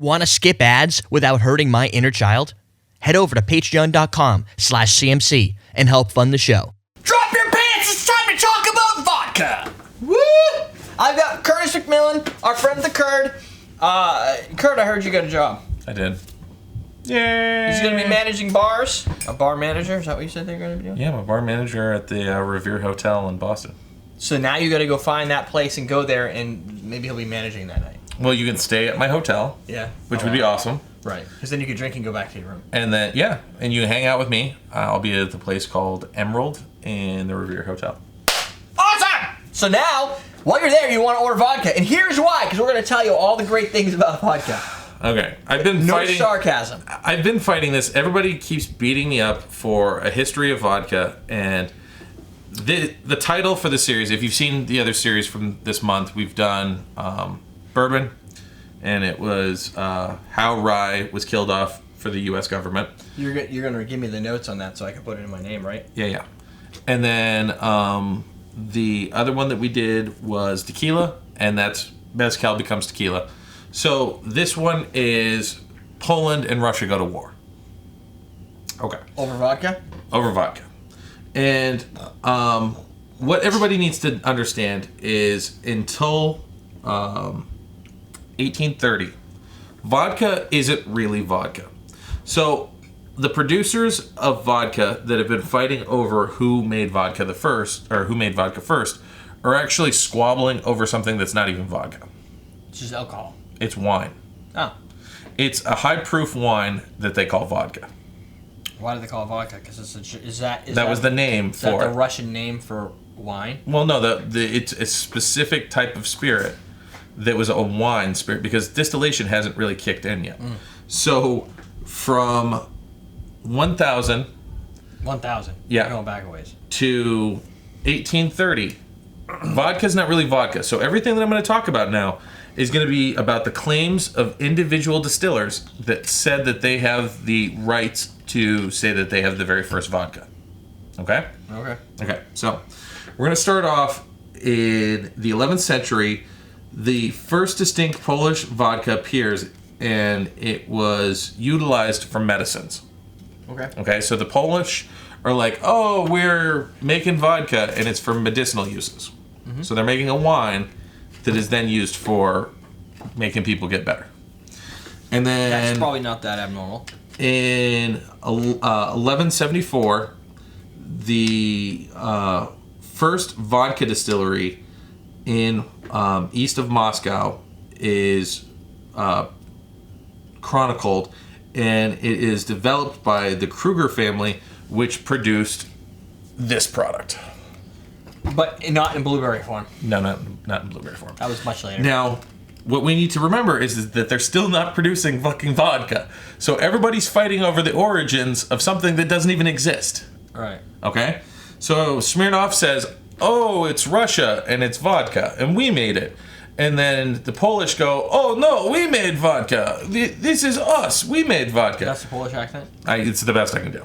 Want to skip ads without hurting my inner child? Head over to patreon.com/CMC and help fund the show. Drop your pants! It's time to talk about vodka! Woo! I've got Curtis McMillan, our friend the Curd. Curd, I heard you got a job. I did. Yay! He's going to be managing bars. A bar manager? Is that what you said they're going to be doing? Yeah, I'm a bar manager at the Revere Hotel in Boston. So now you got to go find that place and go there, and maybe he'll be managing that night. Well, you can stay at my hotel. Yeah. Which would be awesome. Right. Because then you could drink and go back to your room. And then, yeah, and you can hang out with me. I'll be at the place called Emerald in the Revere Hotel. Awesome! So now, while you're there, you want to order vodka. And here's why, because we're going to tell you all the great things about vodka. Okay. I've been fighting... No sarcasm. I've been fighting this. Everybody keeps beating me up for a history of vodka, and the title for the series, if you've seen the other series from this month, we've done bourbon, and it was how rye was killed off for the U.S. government. You're going to give me the notes on that so I can put it in my name, right? Yeah. And then the other one that we did was tequila, and that's mezcal becomes tequila. So this one is Poland and Russia go to war. Okay. Over vodka? Over vodka. And what everybody needs to understand is until 1830, vodka isn't really vodka. So the producers of vodka that have been fighting over who made vodka first are actually squabbling over something that's not even vodka. It's just alcohol. It's wine. Oh. It's a high proof wine that they call vodka. Why do they call it vodka? Because that was the name for it. Is that the Russian name for wine? Well, no, it's a specific type of spirit that was a wine spirit because distillation hasn't really kicked in yet. So from 1000, yeah, going back a ways, to 1830, vodka's not really vodka. So everything that I'm going to talk about now is going to be about the claims of individual distillers that said that they have the rights to say that they have the very first vodka. Okay? Okay, so we're going to start off in the 11th century. The first distinct Polish vodka appears, and it was utilized for medicines. Okay, so the Polish are like, oh, we're making vodka, and it's for medicinal uses. So they're making a wine that is then used for making people get better. And then... That's probably not that abnormal. In 1174, the first vodka distillery in east of Moscow is chronicled, and it is developed by the Kruger family, which produced this product. But not in blueberry form. No, not in blueberry form. That was much later. Now, what we need to remember is that they're still not producing fucking vodka. So everybody's fighting over the origins of something that doesn't even exist. Right. Okay? So Smirnoff says, oh, it's Russia and it's vodka and we made it. And then the Polish go, oh no, we made vodka. This is us. We made vodka. That's the Polish accent? It's the best I can do.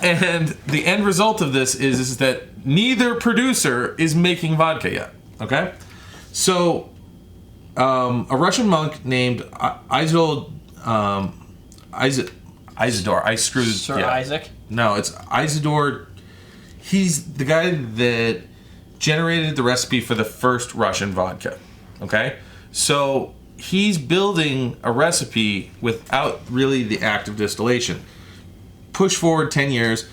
And the end result of this is that neither producer is making vodka yet. Okay? So a Russian monk named Isidore. I screwed. Sir Isaac? No, it's Isidore. He's the guy that generated the recipe for the first Russian vodka. Okay? So he's building a recipe without really the act of distillation. Push forward 10 years.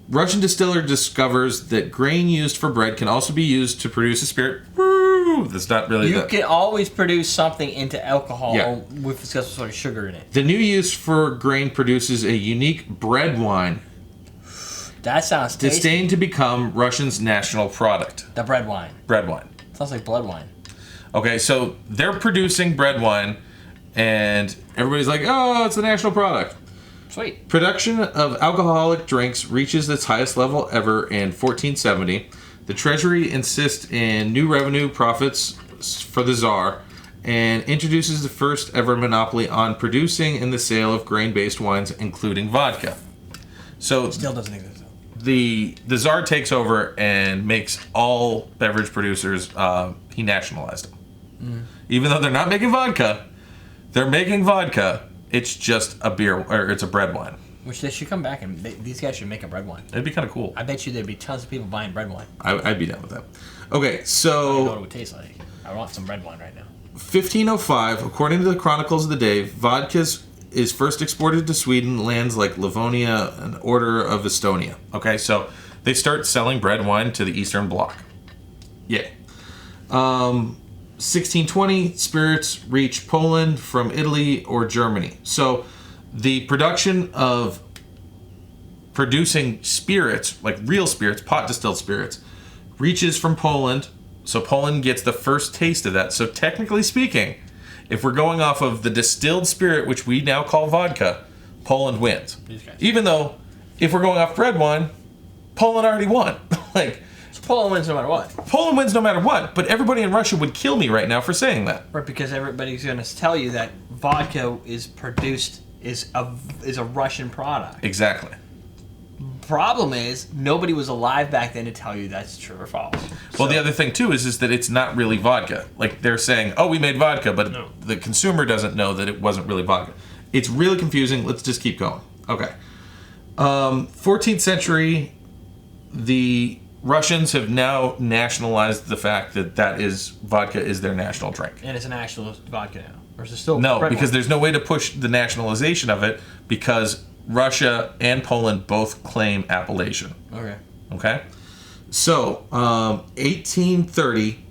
Russian distiller discovers that grain used for bread can also be used to produce a spirit. Woo! That's not really You can always produce something into alcohol with some sort of sugar in it. The new use for grain produces a unique bread wine. That sounds tasty. Destined to become Russia's national product. The bread wine. Bread wine. Sounds like blood wine. Okay, so they're producing bread wine, and everybody's like, oh, it's the national product. Sweet. Production of alcoholic drinks reaches its highest level ever in 1470. The Treasury insists in new revenue profits for the Tsar and introduces the first ever monopoly on producing and the sale of grain-based wines, including vodka. So still doesn't exist. The Tsar takes over and makes all beverage producers, he nationalized them. Even though they're not making vodka, They're making vodka. It's just a beer, or it's a bread wine. Which they should come back and these guys should make a bread wine. It'd be kind of cool. I bet you there'd be tons of people buying bread wine. I'd be down with that. Okay, I don't know so what it would taste like. I want some bread wine right now. 1505, according to the Chronicles of the Day, vodka is first exported to Sweden, lands like Livonia and Order of Estonia. Okay, so they start selling bread wine to the Eastern Bloc. Yeah. 1620, spirits reach Poland from Italy or Germany. So the production of producing spirits, like real spirits, pot distilled spirits, reaches from Poland. So Poland gets the first taste of that. So technically speaking, if we're going off of the distilled spirit, which we now call vodka, Poland wins. Even though if we're going off bread wine, Poland already won. Like, So Poland wins no matter what. Poland wins no matter what, but everybody in Russia would kill me right now for saying that. Right, because everybody's going to tell you that vodka is produced is a Russian product. Exactly. Problem is, nobody was alive back then to tell you that's true or false. Well, the other thing too is that it's not really vodka. Like they're saying, "Oh, we made vodka," but the consumer doesn't know that it wasn't really vodka. It's really confusing. Let's just keep going. Okay. 14th century, the Russians have now nationalized the fact that vodka is their national drink. And it's an actual vodka now. Or is it still No, bread because wine? there's no way to push the nationalization of it because Russia and Poland both claim appellation. Okay. Okay? So, 1830,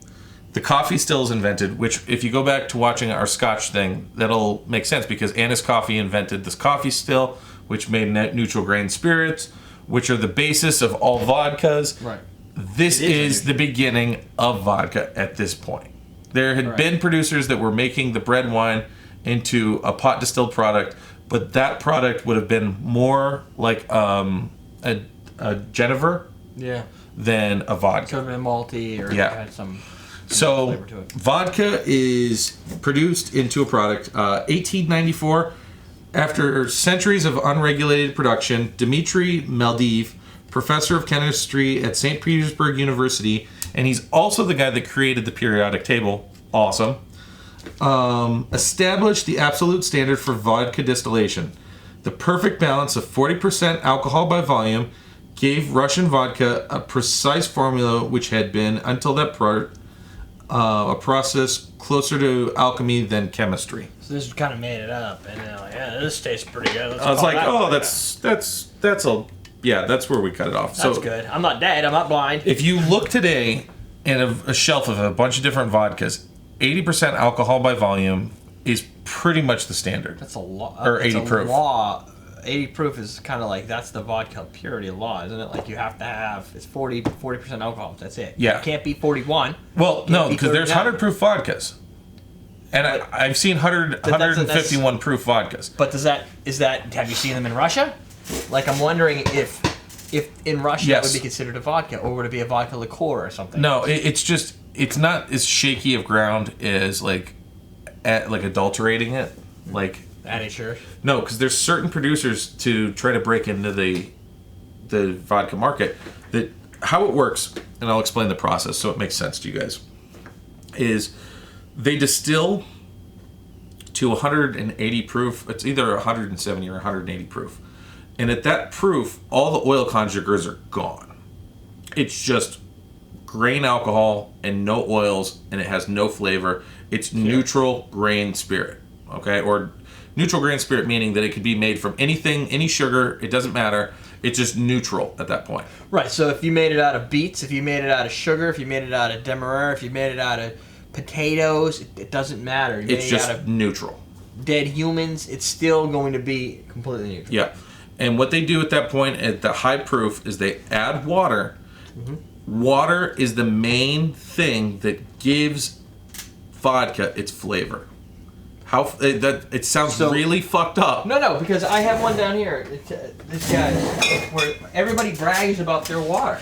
the coffee still is invented, which if you go back to watching our Scotch thing, that'll make sense because Annis Coffee invented this coffee still, which made neutral grain spirits, which are the basis of all vodkas. Right. This is the beginning of vodka at this point. There had been producers that were making the bread wine into a pot distilled product, but that product would have been more like a Genever than a vodka. Could have been malty or had some So flavor to it. vodka is produced into a product. 1894, after centuries of unregulated production, Dmitry Maldiv, professor of chemistry at St. Petersburg University, and he's also the guy that created the periodic table. Awesome. Established the absolute standard for vodka distillation. The perfect balance of 40% alcohol by volume gave Russian vodka a precise formula which had been, until that a process closer to alchemy than chemistry. So this kind of made it up, and they're like, yeah, this tastes pretty good. I was like, oh, that's where we cut it off. That's good. I'm not dead. I'm not blind. If you look today in a shelf of a bunch of different vodkas, 80% alcohol by volume is pretty much the standard. That's a law. Or 80 proof. Law. 80 proof is kind of like, that's the vodka purity law, isn't it? Like you have to have, it's 40% alcohol. That's it. Yeah. It can't be 41. Well, no, because there's 39. 100 proof vodkas. And I've seen 151 proof vodkas. But have you seen them in Russia? Like, I'm wondering if in Russia that would be considered a vodka, or would it be a vodka liqueur or something? No, it's not as shaky of ground as like adulterating it. Like, adding sugar? No, because there's certain producers to try to break into the vodka market that how it works, and I'll explain the process so it makes sense to you guys, is they distill to 180 proof. It's either 170 or 180 proof. And at that proof, all the oil conjugars are gone. It's just grain alcohol and no oils, and it has no flavor. It's neutral grain spirit, okay? Or neutral grain spirit meaning that it could be made from anything, any sugar, it doesn't matter. It's just neutral at that point. Right, so if you made it out of beets, if you made it out of sugar, if you made it out of demerara, if you made it out of potatoes, it doesn't matter. It's just out of neutral. Dead humans, it's still going to be completely neutral. Yeah. And what they do at that point at the high proof is they add water. Mm-hmm. Water is the main thing that gives vodka its flavor. It sounds really fucked up. No, because I have one down here. This guy, where everybody brags about their water.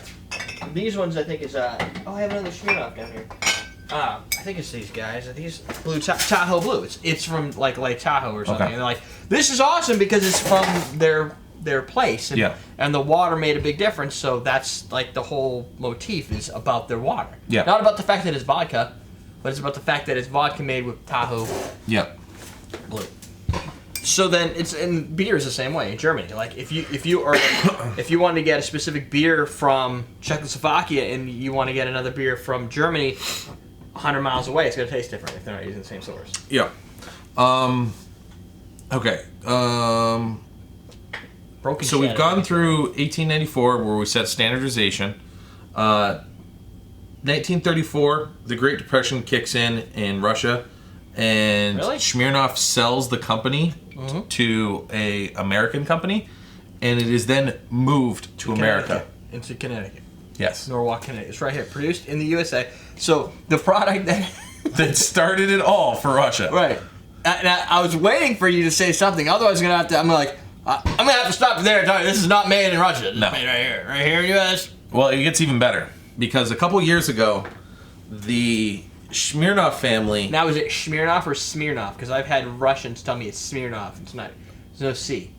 These ones, I think, is I have another Smirnoff down here. I think it's these guys. I think it's Blue Tahoe Blue. It's from like Lake Tahoe or something. Okay. And they're like, this is awesome because it's from their place. And the water made a big difference. So that's like the whole motif is about their water. Yeah. Not about the fact that it's vodka, but it's about the fact that it's vodka made with Tahoe. Yeah. Blue. So then and beer is the same way in Germany. Like if you want to get a specific beer from Czechoslovakia and you want to get another beer from Germany 100 miles away, it's going to taste different if they're not using the same source. Yeah. Okay. Broken So we've shadow. gone through 1894 where we set standardization. 1934, the Great Depression kicks in Russia, and Really? Smirnoff sells the company to a American company, and it is then moved to America. Into Connecticut. Yes. Norwalk, Connecticut. It's right here. Produced in the USA. So the product that... That started it all for Russia. Right. And I was waiting for you to say something. Otherwise, I'm going to have to stop you there and tell you this is not made in Russia. This is No. made right here. Right here in the US. Well, it gets even better because a couple years ago, the Smirnoff family. Now, is it Smirnoff or Smirnoff? Because I've had Russians tell me it's Smirnoff. It's not. There's no C.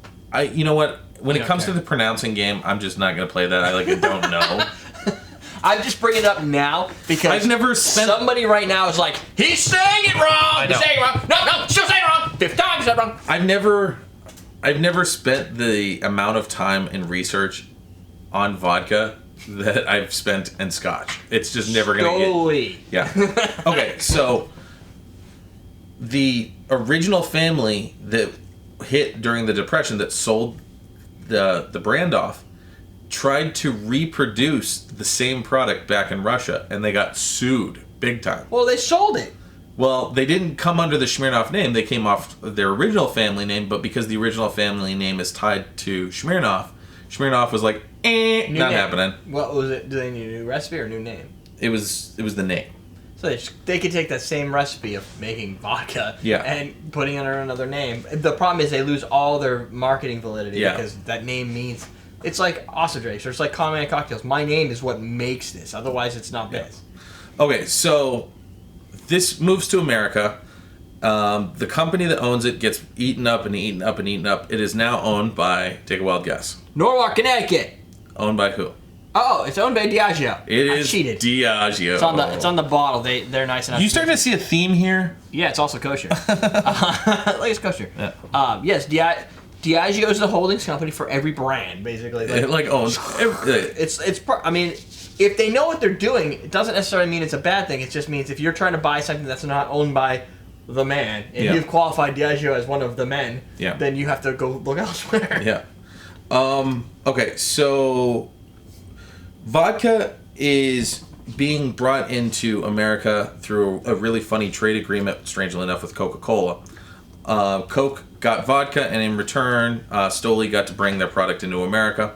You know what? When You it don't comes care. to the pronouncing game, I'm just not going to play that. I don't know. I'm just bringing it up now because I've never spent. somebody right now is like, he's saying it wrong. know. He's saying it wrong. No, still saying it wrong. 5th time he said it wrong. I've never spent the amount of time in research on vodka that I've spent in scotch. It's just never going to Slowly. get. Yeah. Okay, so the original family that hit during the Depression that sold the brand off tried to reproduce the same product back in Russia, and they got sued big time. Well, they sold it. Well, they didn't come under the Smirnoff name. They came off their original family name, but because the original family name is tied to Smirnoff, Smirnoff was like, not New name. happening. What was it? Do they need a new recipe or a new name? It was the name. So they could take that same recipe of making vodka Yeah. and putting it under another name. The problem is they lose all their marketing validity Yeah. because that name means... It's like Osadrakes, or it's like Common Cocktails. My name is what makes this. Otherwise, it's not Yeah. this. Okay, so this moves to America. The company that owns it gets eaten up and eaten up and eaten up. It is now owned by, take a wild guess. Norwalk, Connecticut. Owned by who? Oh, it's owned by Diageo. It I is cheated. Diageo. It's on the bottle. They're nice enough. You starting to see a theme here? Yeah, it's also kosher. Like it's kosher. Yeah. Yes, Diageo is the holdings company for every brand, basically. It owns everything. I mean, if they know what they're doing, it doesn't necessarily mean it's a bad thing. It just means if you're trying to buy something that's not owned by the man, and Yeah. you've qualified Diageo as one of the men, Yeah. then you have to go look elsewhere. Yeah. Okay, so vodka is being brought into America through a really funny trade agreement, strangely enough, with Coca-Cola. Coke got vodka, and in return, Stoli got to bring their product into America.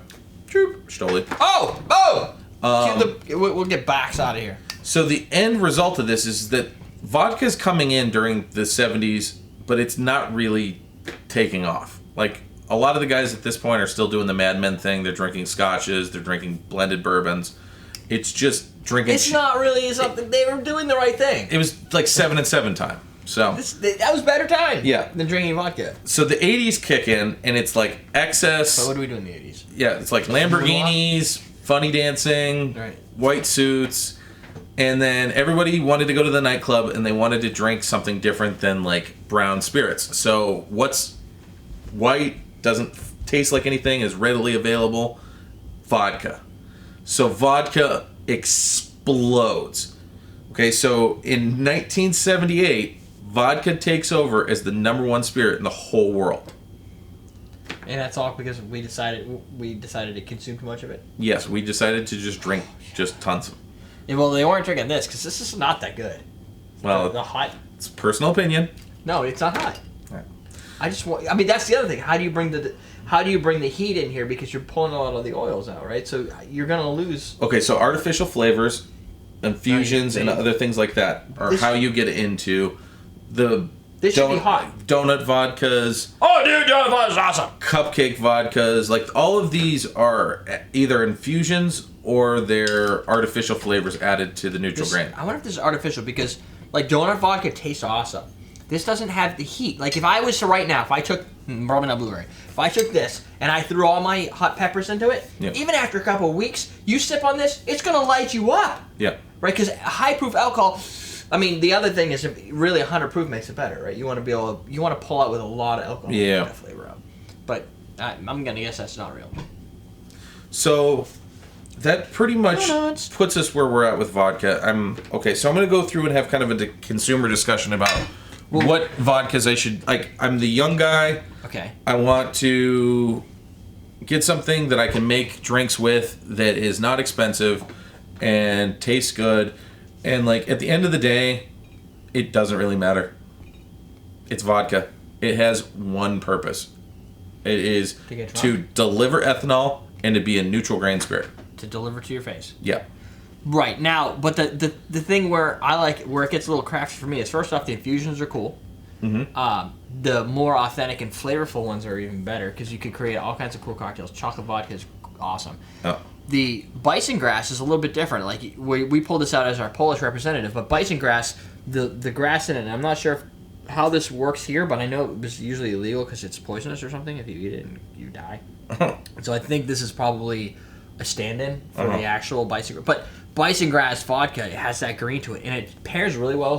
Choop, Stoli. We'll get backs out of here. So the end result of this is that vodka's coming in during the 70s, but it's not really taking off. Like, a lot of the guys at this point are still doing the Mad Men thing. They're drinking scotches. They're drinking blended bourbons. It's just drinking... It's not really something... They were doing the right thing. It was like 7 and 7 time. So... That was better time Yeah. than drinking vodka. So the 80s kick in, and it's like excess... So what do we do in the 80s? Yeah, it's like Lamborghinis, funny dancing, Right. white suits, and then everybody wanted to go to the nightclub and they wanted to drink something different than like brown spirits. So what's white, doesn't taste like anything, is readily available? Vodka. So vodka explodes. Okay, so in 1978, vodka takes over as the #1 spirit in the whole world. And that's all because we decided to consume too much of it. Yes, we decided to just drink just tons of it. Yeah, well, they weren't drinking this because this is not that good. Well, The hot. it's personal opinion. No, it's not hot. Right. I just want. I mean, that's the other thing. How do you bring the heat in here because you're pulling a lot of the oils out, right? So you're gonna lose. Okay, so artificial flavors, infusions, and Nice. other things like that are This- how you get into the This should be hot. donut vodkas, Oh, dude, that is awesome. cupcake vodkas. Like all of these are either infusions or they're artificial flavors added to the neutral grain. I wonder if this is artificial because, like, donut vodka tastes awesome. This doesn't have the heat. Like, if I was to right now, if I took probably not blueberry, if I took this and I threw all my hot peppers into it, Yeah. even after a couple of weeks, you sip on this, it's gonna light you up. Yeah. Right, because high proof alcohol, I mean, the other thing is, if really 100 proof makes it better, right? You want to pull out with a lot of alcohol. Yeah. To get that flavor out. But I'm gonna guess that's not real. So that pretty much puts us where we're at with vodka. So I'm gonna go through and have kind of a consumer discussion about what vodkas I should like. I'm the young guy. Okay. I want to get something that I can make drinks with that is not expensive and tastes good. And like at the end of the day, it doesn't really matter. It's vodka. It has one purpose. It is to deliver ethanol and to be a neutral grain spirit. To deliver to your face. Yeah. Right. Now, but the thing where it gets a little crafty for me is, first off, the infusions are cool. Mm-hmm. The more authentic and flavorful ones are even better, because you can create all kinds of cool cocktails. Chocolate vodka is awesome. Oh. The Bison grass is a little bit different. Like we pulled this out as our Polish representative, but Bison grass, the grass in it, and I'm not sure how this works here, but I know it was usually illegal because it's poisonous or something. If you eat it, and you die. So I think this is probably a stand-in for the actual Bison. But Bison grass vodka, it has that green to it, and it pairs really well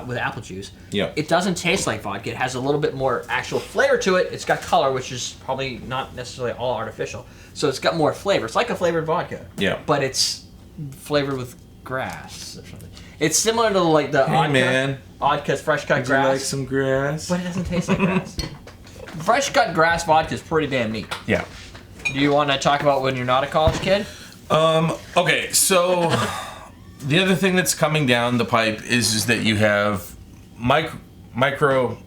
with apple juice. Yeah. It doesn't taste like vodka. It has a little bit more actual flavor to it. It's got color, which is probably not necessarily all artificial. So it's got more flavor. It's like a flavored vodka. Yeah. But it's flavored with grass or something. It's similar to like the Oddka's fresh cut grass. You like some grass? But it doesn't taste like grass. Fresh cut grass vodka is pretty damn neat. Yeah. Do you want to talk about when you're not a college kid? Okay, so the other thing that's coming down the pipe is that you have micro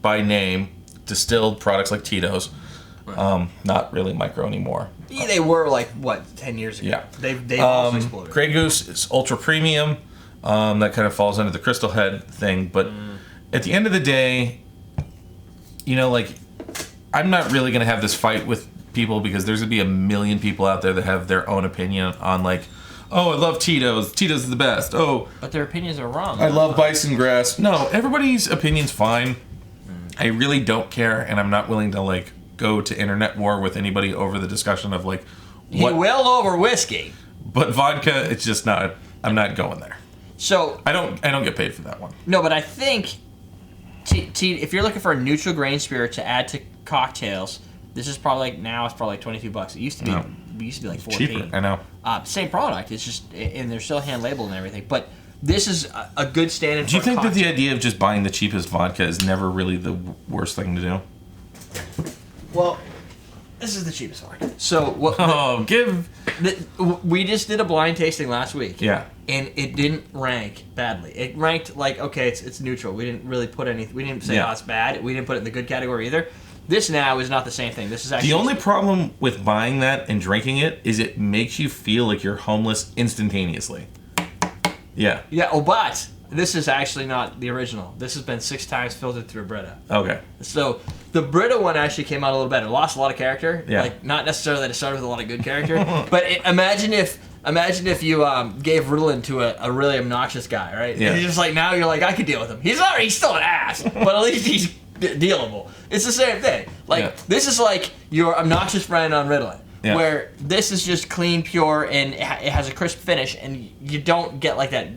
by name distilled products like Tito's. Not really micro anymore. Yeah, they were like, what, 10 years ago? Yeah. They've also exploded. Grey Goose is ultra premium. That kind of falls under the Crystal Head thing. But at the end of the day, you know, like, I'm not really going to have this fight with people, because there's going to be a million people out there that have their own opinion on, like, oh, I love Tito's. Tito's is the best. Oh, but their opinions are wrong. I love Bison grass. No, everybody's opinion's fine. I really don't care, and I'm not willing to, like, go to internet war with anybody over the discussion of, like, what. You will over whiskey. But vodka, it's just not. I'm not going there. So I don't get paid for that one. No, but I think if you're looking for a neutral grain spirit to add to cocktails, this is probably now it's probably like $22. It used to be like $14. Cheaper, I know. Same product. It's just, and they're still hand labeled and everything. But this is a good stand-in. Do you think that the idea of just buying the cheapest vodka is never really the worst thing to do? Well, this is the cheapest vodka. So what? We just did a blind tasting last week. Yeah. And it didn't rank badly. It ranked like, okay, it's neutral. We didn't really put anything. We didn't say, oh, it's bad. We didn't put it in the good category either. This now is not the same thing. This is actually... The only problem with buying that and drinking it is it makes you feel like you're homeless instantaneously. Yeah. Yeah, but this is actually not the original. This has been 6 times filtered through a Brita. Okay. So the Brita one actually came out a little better. Lost a lot of character. Yeah. Like, not necessarily that it started with a lot of good character. But imagine if you gave Ritalin to a really obnoxious guy, right? Yeah. And he's just like, now you're like, I could deal with him. He's still an ass, but at least he's dealable. It's the same thing. Like, this is like your obnoxious friend on Ritalin. Yeah. Where this is just clean, pure, and it has a crisp finish, and you don't get like that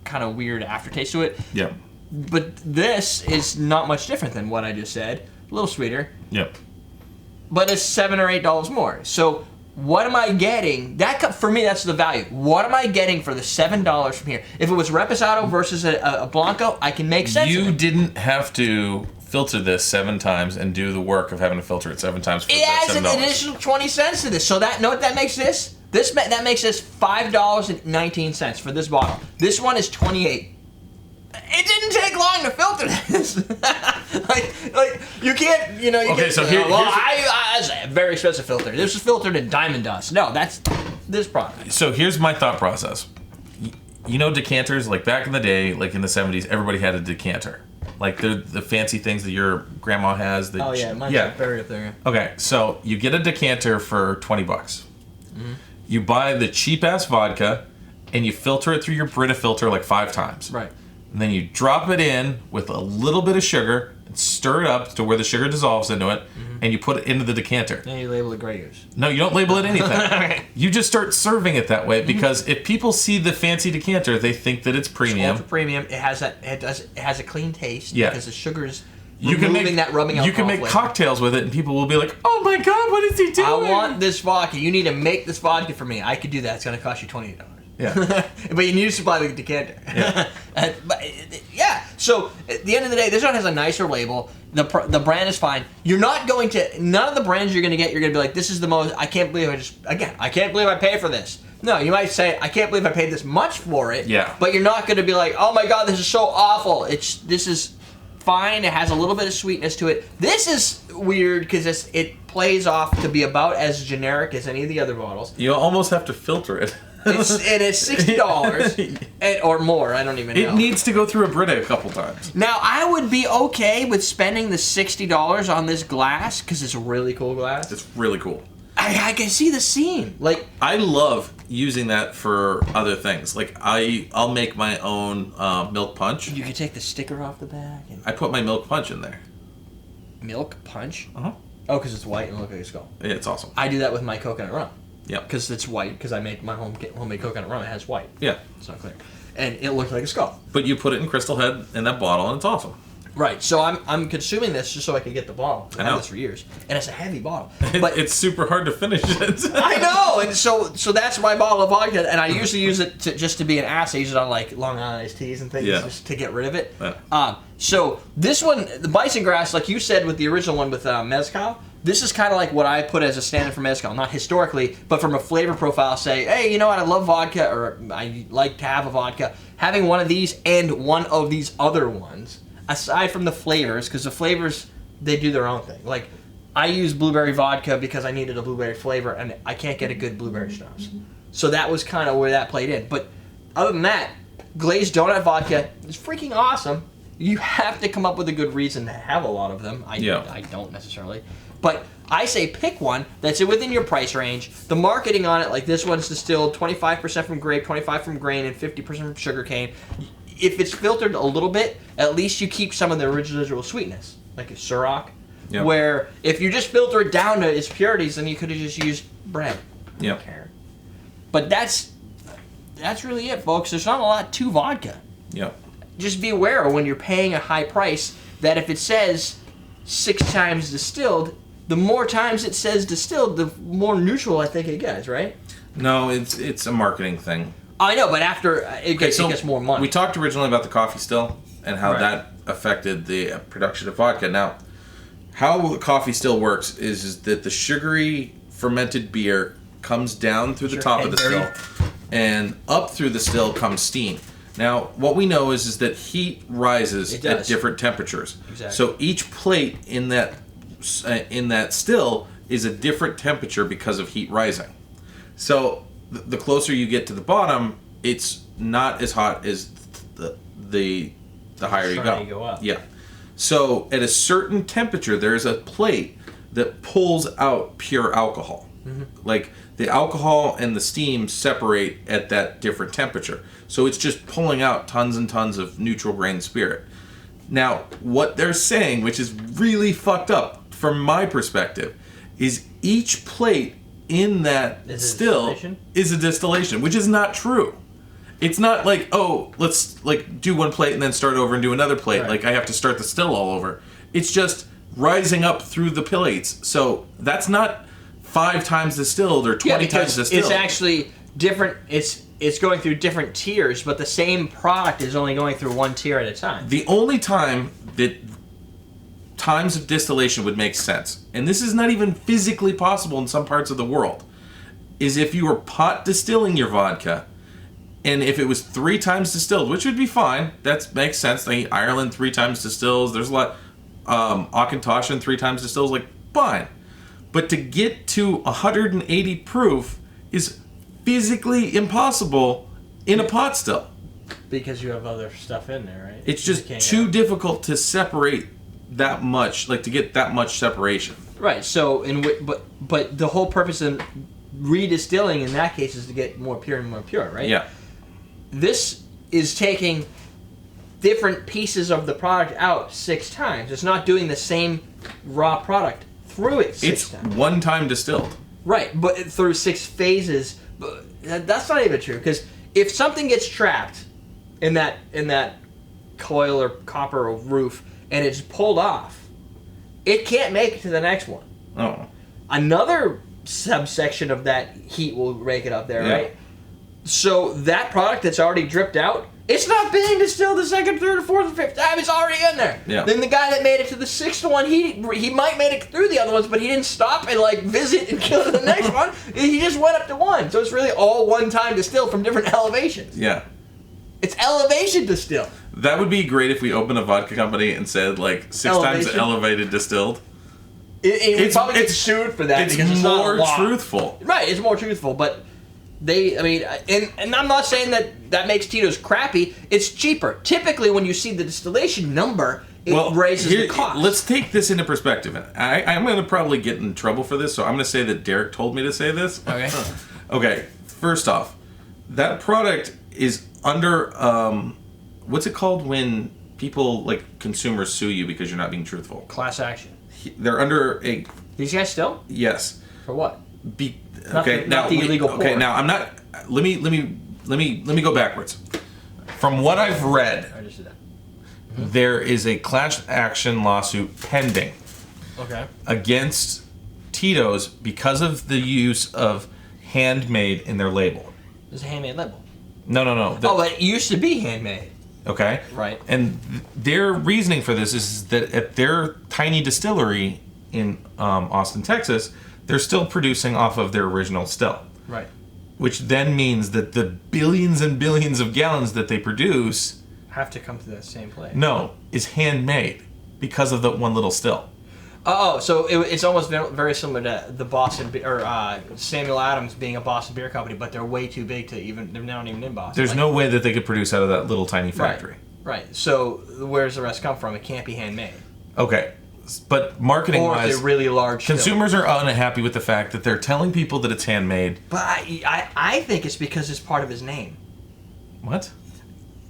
kind of weird aftertaste to it. Yep. But this is not much different than what I just said. A little sweeter. Yep. But it's $7 or $8 more. So what am I getting? For me, that's the value. What am I getting for the $7 from here? If it was Reposado versus a Blanco, I can make sense. You didn't have to filter this 7 times and do the work of having to filter it 7 times for it adds $7. an additional 20 cents to this. So know what that makes this? That makes this $5.19 for this bottle. This one is $28. It didn't take long to filter this. like you can't, you okay, so here's a very expensive filter. This is filtered in diamond dust. No, that's this product. So here's my thought process. You know, decanters, like back in the day, like in the 70s, everybody had a decanter. Like the fancy things that your grandma has. Mine's buried up there. Okay, so you get a decanter for $20. Mm-hmm. You buy the cheap ass vodka, and you filter it through your Brita filter like 5 times. Right. and then you drop it in with a little bit of sugar and stir it up to where the sugar dissolves into it, and you put it into the decanter. Then you label it Grey Goose. No, you don't label it anything. Okay. You just start serving it that way because if people see the fancy decanter, they think that it's premium. Ultra premium. It has a clean taste because the sugar is removing that rubbing alcohol You can make flavor. cocktails with it, and people will be like, "Oh my god, what is he doing?" I want this vodka. You need to make this vodka for me. I could do that. It's going to cost you $28. Yeah. But you need to supply the decanter. Yeah. So at the end of the day, this one has a nicer label. The brand is fine. You're not going to, none of the brands you're going to get, you're going to be like, this is the most, I can't believe I can't believe I paid for this. No, you might say, I can't believe I paid this much for it. Yeah. But you're not going to be like, oh my god, this is so awful. This is fine. It has a little bit of sweetness to it. This is weird because it plays off to be about as generic as any of the other bottles. You almost have to filter it. It's $60 or more. I don't even know. It needs to go through a Brita a couple times. Now, I would be okay with spending the $60 on this glass because it's a really cool glass. It's really cool. I can see the seam. Like, I love using that for other things. Like I'll make my own milk punch. you could take the sticker off the back. And I put my milk punch in there. milk punch? Uh huh. Oh, because it's white and looks like a skull. Yeah, it's awesome. I do that with my coconut rum. Yep. Because it's white. Because I make my homemade coconut rum. It has white. Yeah. It's not clear. And it looks like a skull. But you put it in Crystal Head in that bottle, and it's awesome. Right. So I'm consuming this just so I can get the bottle. I've I had know. this for years, and it's a heavy bottle. But It's super hard to finish it. I know, and so that's my bottle of vodka, and I usually use it just to be an ass. I use it on like Long Island iced teas and things, just to get rid of it. Yeah. So this one, the Bison grass, like you said with the original one with mezcal, this is kind of like what I put as a standard for mezcal, not historically, but from a flavor profile. Say, hey, you know what? I love vodka, or I like to have a vodka. Having one of these and one of these other ones. Aside from the flavors, because the flavors, they do their own thing. Like, I use blueberry vodka because I needed a blueberry flavor, and I can't get a good blueberry schnapps. So that was kind of where that played in. But other than that, glazed donut vodka is freaking awesome. You have to come up with a good reason to have a lot of them. I don't necessarily. But I say pick one that's within your price range. The marketing on it, like this one's distilled 25% from grape, 25% from grain, and 50% from sugarcane. If it's filtered a little bit, at least you keep some of the residual sweetness, like a Ciroc. Yep. Where if you just filter it down to its purities, then you could have just used bread. Yep. But that's really it, folks. There's not a lot to vodka. Yep. Just be aware when you're paying a high price that if it says 6 times distilled, the more times it says distilled, the more neutral I think it gets, right? No, it's a marketing thing. I know, but after it gets more money. We talked originally about the coffee still and how that affected the production of vodka. Now, how the coffee still works is that the sugary fermented beer comes down through the top of the still, and up through the still comes steam. Now, what we know is that heat rises at different temperatures. Exactly. So each plate in that still is a different temperature because of heat rising. So the closer you get to the bottom, it's not as hot as the higher you go. Up. Yeah. So at a certain temperature, there's a plate that pulls out pure alcohol. Mm-hmm. Like the alcohol and the steam separate at that different temperature. So it's just pulling out tons and tons of neutral grain spirit. Now, what they're saying, which is really fucked up from my perspective, is each plate in that still is a distillation, which is not true. It's not like, oh, let's like do one plate and then start over and do another plate. Right. Like I have to start the still all over. It's just rising up through the plates. So that's not 5 times distilled or 20 times distilled. It's actually different. It's going through different tiers, but the same product is only going through one tier at a time. The only time that times of distillation would make sense, and this is not even physically possible in some parts of the world, is if you were pot distilling your vodka, and if it was 3 times distilled, which would be fine. That makes sense. Like Ireland 3 times distills. There's a lot. Auchentoshan 3 times distills. Like fine, but to get to 180 proof is physically impossible in a pot still. Because you have other stuff in there, right? It's just too difficult to separate that much, like to get that much separation. Right. So, but the whole purpose of redistilling in that case is to get more pure and more pure, right? Yeah. This is taking different pieces of the product out 6 times. It's not doing the same raw product through it 6 times. It's one time distilled. Right, but through 6 phases. But that's not even true, because if something gets trapped in that coil or copper or roof and it's pulled off, it can't make it to the next one. Oh. Another subsection of that heat will rake it up there, Yeah. right? So that product that's already dripped out, it's not being distilled the second, third, or fourth, or fifth time. It's already in there. Yeah. Then the guy that made it to the 6th one, he might made it through the other ones, but he didn't stop and like visit and kill the next one. He just went up to 1. So it's really all one time distilled from different elevations. Yeah. It's elevation distilled. That would be great if we opened a vodka company and said like 6 times Elevation. elevated distilled. It probably gets sued for that because it's not a more law. truthful. Right, it's more truthful, but and I'm not saying that makes Tito's crappy. It's cheaper. Typically, when you see the distillation number, it raises the cost. Let's take this into perspective. I'm going to probably get in trouble for this, so I'm going to say that Derrick told me to say this. Okay. Okay, first off, that product is under, what's it called when people, like, consumers sue you because you're not being truthful? Class action. They're under a, These guys still? yes. For what? Not the illegal okay, pour. now I'm not, let me go backwards. From what I've read, I just did that. there is a class action lawsuit pending Okay. against Tito's because of the use of handmade in their label. There's a handmade label. No. But it used to be handmade. Okay. Right. And their reasoning for this is that at their tiny distillery in Austin, Texas, they're still producing off of their original still. Right. Which then means that the billions and billions of gallons that they produce, Have to come to that same place. no, is handmade because of the one little still. Oh, so it's almost very similar to the Boston or Samuel Adams being a Boston beer company, but they're way too big to even. They're not even in Boston. There's no way that they could produce out of that little tiny factory. Right. So where's the rest come from? It can't be handmade. Okay. But marketing Or if wise, they're really large. consumers are unhappy with the fact that they're telling people that it's handmade. But I think it's because it's part of his name. What?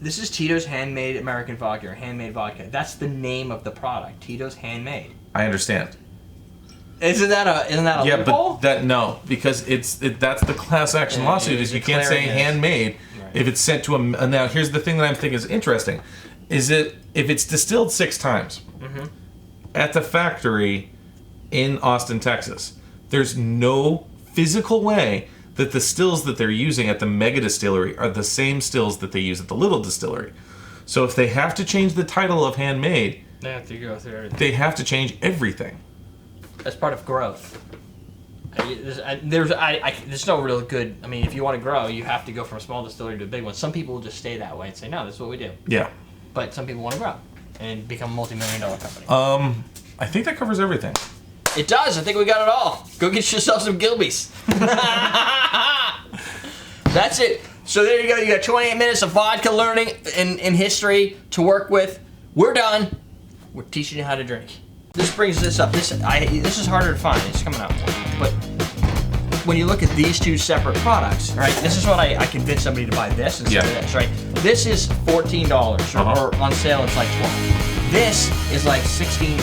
This is Tito's Handmade American Vodka, or Handmade Vodka. That's the name of the product. Tito's Handmade. I understand. Isn't that a Yeah, loophole? but that no, because that's the class action Yeah, lawsuit. you're Is you can't say declaring it. handmade Right. if it's sent to a. Now here's the thing that I'm thinking is interesting, is that if it's distilled 6 times at the factory in Austin, Texas, there's no physical way that the stills that they're using at the mega distillery are the same stills that they use at the little distillery. So if they have to change the title of handmade, They have to go through everything. they have to change everything. That's part of growth. There's no real good. I mean, if you want to grow, you have to go from a small distillery to a big one. Some people will just stay that way and say, no, this is what we do. Yeah. But some people want to grow and become a multi-million-dollar company. I think that covers everything. It does. I think we got it all. Go get yourself some Gilbys. That's it. So there you go. You got 28 minutes of vodka learning in history to work with. We're done. We're teaching you how to drink. This brings this up. This is harder to find. It's coming out more. But when you look at these two separate products, right? This is what I convinced somebody to buy this instead of this, right? This is $14, or on sale it's like $12. This is like $16.